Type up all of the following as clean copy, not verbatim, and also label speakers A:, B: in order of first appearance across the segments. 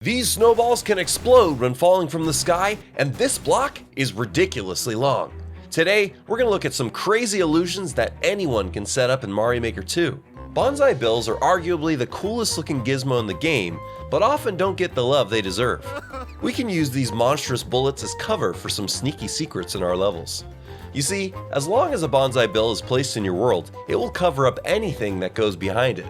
A: These snowballs can explode when falling from the sky, and this block is ridiculously long. Today, we're going to look at some crazy illusions that anyone can set up in Mario Maker 2. Bonsai bills are arguably the coolest looking gizmo in the game, but often don't get the love they deserve. We can use these monstrous bullets as cover for some sneaky secrets in our levels. You see, as long as a bonsai bill is placed in your world, it will cover up anything that goes behind it.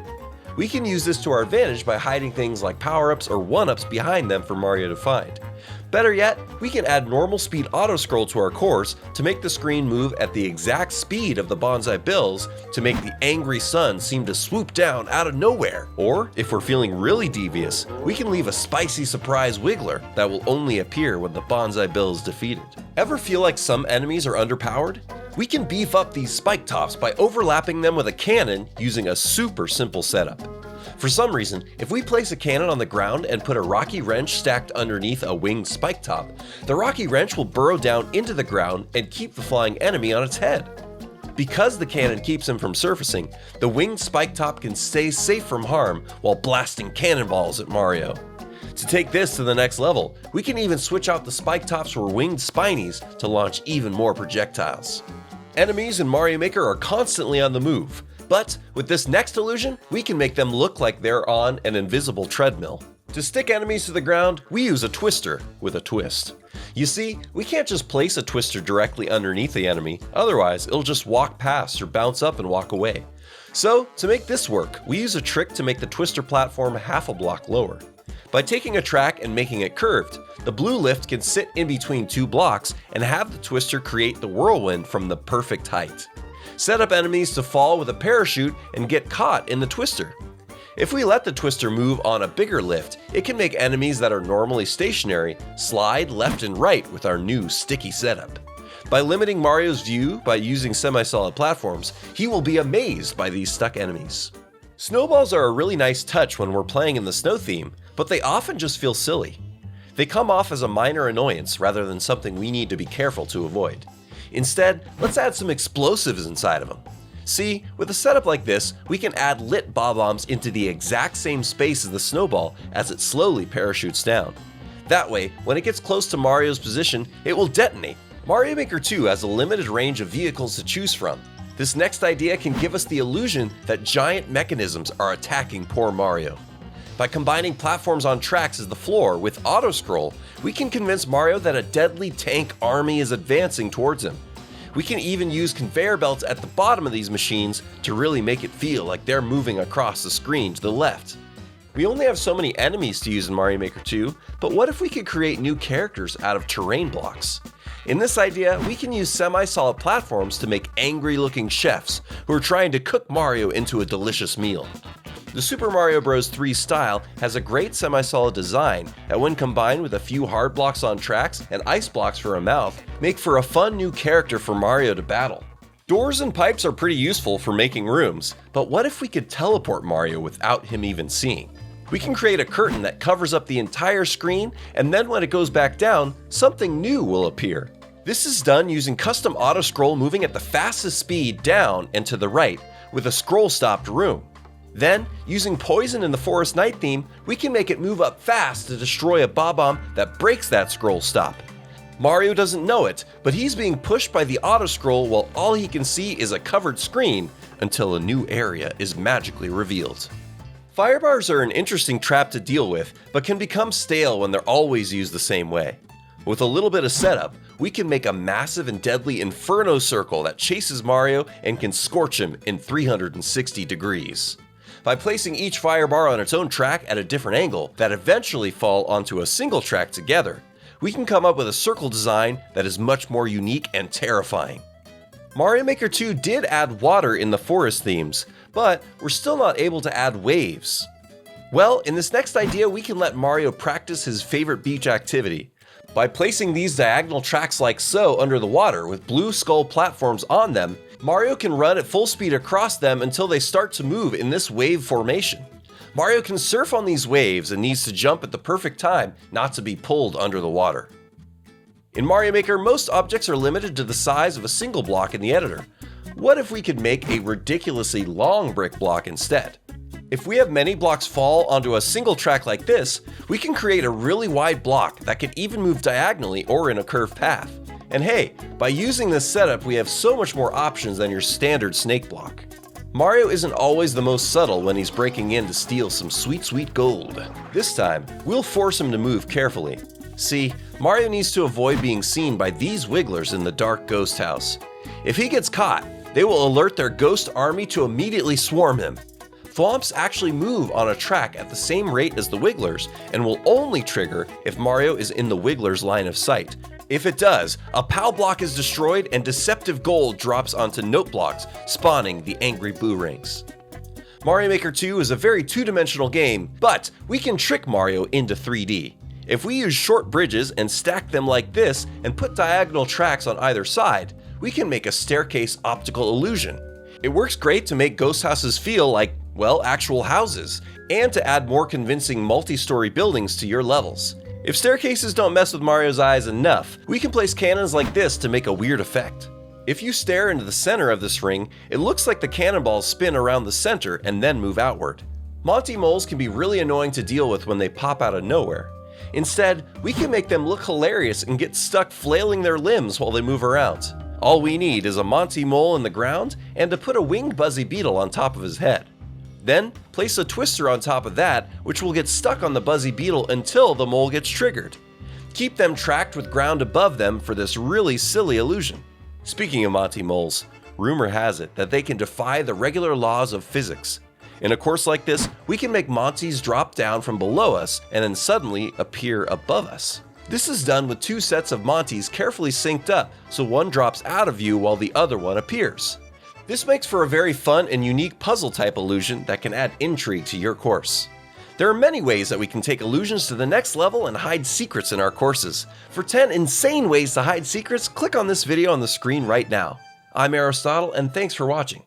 A: We can use this to our advantage by hiding things like power-ups or 1-ups behind them for Mario to find. Better yet, we can add normal speed auto-scroll to our course to make the screen move at the exact speed of the bonsai bills to make the angry sun seem to swoop down out of nowhere. Or, if we're feeling really devious, we can leave a spicy surprise wiggler that will only appear when the bonsai bill is defeated. Ever feel like some enemies are underpowered? We can beef up these spike tops by overlapping them with a cannon using a super simple setup. For some reason, if we place a cannon on the ground and put a rocky wrench stacked underneath a winged spike top, the rocky wrench will burrow down into the ground and keep the flying enemy on its head. Because the cannon keeps him from surfacing, the winged spike top can stay safe from harm while blasting cannonballs at Mario. To take this to the next level, we can even switch out the spike tops for winged spinies to launch even more projectiles. Enemies in Mario Maker are constantly on the move, but with this next illusion, we can make them look like they're on an invisible treadmill. To stick enemies to the ground, we use a twister with a twist. You see, we can't just place a twister directly underneath the enemy, otherwise it'll just walk past or bounce up and walk away. So, to make this work, we use a trick to make the twister platform half a block lower. By taking a track and making it curved, the blue lift can sit in between two blocks and have the twister create the whirlwind from the perfect height. Set up enemies to fall with a parachute and get caught in the twister. If we let the twister move on a bigger lift, it can make enemies that are normally stationary slide left and right with our new sticky setup. By limiting Mario's view by using semi-solid platforms, he will be amazed by these stuck enemies. Snowballs are a really nice touch when we're playing in the snow theme, but they often just feel silly. They come off as a minor annoyance rather than something we need to be careful to avoid. Instead, let's add some explosives inside of them. See, with a setup like this, we can add lit bob-ombs into the exact same space as the snowball as it slowly parachutes down. That way, when it gets close to Mario's position, it will detonate. Mario Maker 2 has a limited range of vehicles to choose from. This next idea can give us the illusion that giant mechanisms are attacking poor Mario. By combining platforms on tracks as the floor with auto-scroll, we can convince Mario that a deadly tank army is advancing towards him. We can even use conveyor belts at the bottom of these machines to really make it feel like they're moving across the screen to the left. We only have so many enemies to use in Mario Maker 2, but what if we could create new characters out of terrain blocks? In this idea, we can use semi-solid platforms to make angry-looking chefs who are trying to cook Mario into a delicious meal. The Super Mario Bros. 3 style has a great semi-solid design that, when combined with a few hard blocks on tracks and ice blocks for a mouth, make for a fun new character for Mario to battle. Doors and pipes are pretty useful for making rooms, but what if we could teleport Mario without him even seeing? We can create a curtain that covers up the entire screen, and then when it goes back down, something new will appear. This is done using custom auto-scroll moving at the fastest speed down and to the right with a scroll-stopped room. Then, using poison in the Forest Night theme, we can make it move up fast to destroy a bob-omb that breaks that scroll stop. Mario doesn't know it, but he's being pushed by the auto-scroll while all he can see is a covered screen until a new area is magically revealed. Firebars are an interesting trap to deal with, but can become stale when they're always used the same way. With a little bit of setup, we can make a massive and deadly inferno circle that chases Mario and can scorch him in 360 degrees. By placing each firebar on its own track at a different angle that eventually fall onto a single track together, we can come up with a circle design that is much more unique and terrifying. Mario Maker 2 did add water in the forest themes, but we're still not able to add waves. Well, in this next idea, we can let Mario practice his favorite beach activity. By placing these diagonal tracks like so under the water with blue skull platforms on them, Mario can run at full speed across them until they start to move in this wave formation. Mario can surf on these waves and needs to jump at the perfect time not to be pulled under the water. In Mario Maker, most objects are limited to the size of a single block in the editor. What if we could make a ridiculously long brick block instead? If we have many blocks fall onto a single track like this, we can create a really wide block that can even move diagonally or in a curved path. And hey, by using this setup, we have so much more options than your standard snake block. Mario isn't always the most subtle when he's breaking in to steal some sweet gold. This time, we'll force him to move carefully. See, Mario needs to avoid being seen by these wigglers in the dark ghost house. If he gets caught, they will alert their ghost army to immediately swarm him. Thwomps actually move on a track at the same rate as the wigglers and will only trigger if Mario is in the wiggler's line of sight. If it does, a POW block is destroyed and deceptive gold drops onto note blocks, spawning the angry boo rings. Mario Maker 2 is a very two-dimensional game, but we can trick Mario into 3D. If we use short bridges and stack them like this and put diagonal tracks on either side, we can make a staircase optical illusion. It works great to make ghost houses feel like, well, actual houses, and to add more convincing multi-story buildings to your levels. If staircases don't mess with Mario's eyes enough, we can place cannons like this to make a weird effect. If you stare into the center of this ring, it looks like the cannonballs spin around the center and then move outward. Monty moles can be really annoying to deal with when they pop out of nowhere. Instead, we can make them look hilarious and get stuck flailing their limbs while they move around. All we need is a Monty mole in the ground and to put a winged Buzzy Beetle on top of his head. Then, place a twister on top of that, which will get stuck on the Buzzy Beetle until the mole gets triggered. Keep them tracked with ground above them for this really silly illusion. Speaking of Monty moles, rumor has it that they can defy the regular laws of physics. In a course like this, we can make Montys drop down from below us and then suddenly appear above us. This is done with two sets of Montys carefully synced up so one drops out of view while the other one appears. This makes for a very fun and unique puzzle type illusion that can add intrigue to your course. There are many ways that we can take illusions to the next level and hide secrets in our courses. For 10 insane ways to hide secrets, click on this video on the screen right now. I'm Arrowstotle, and thanks for watching.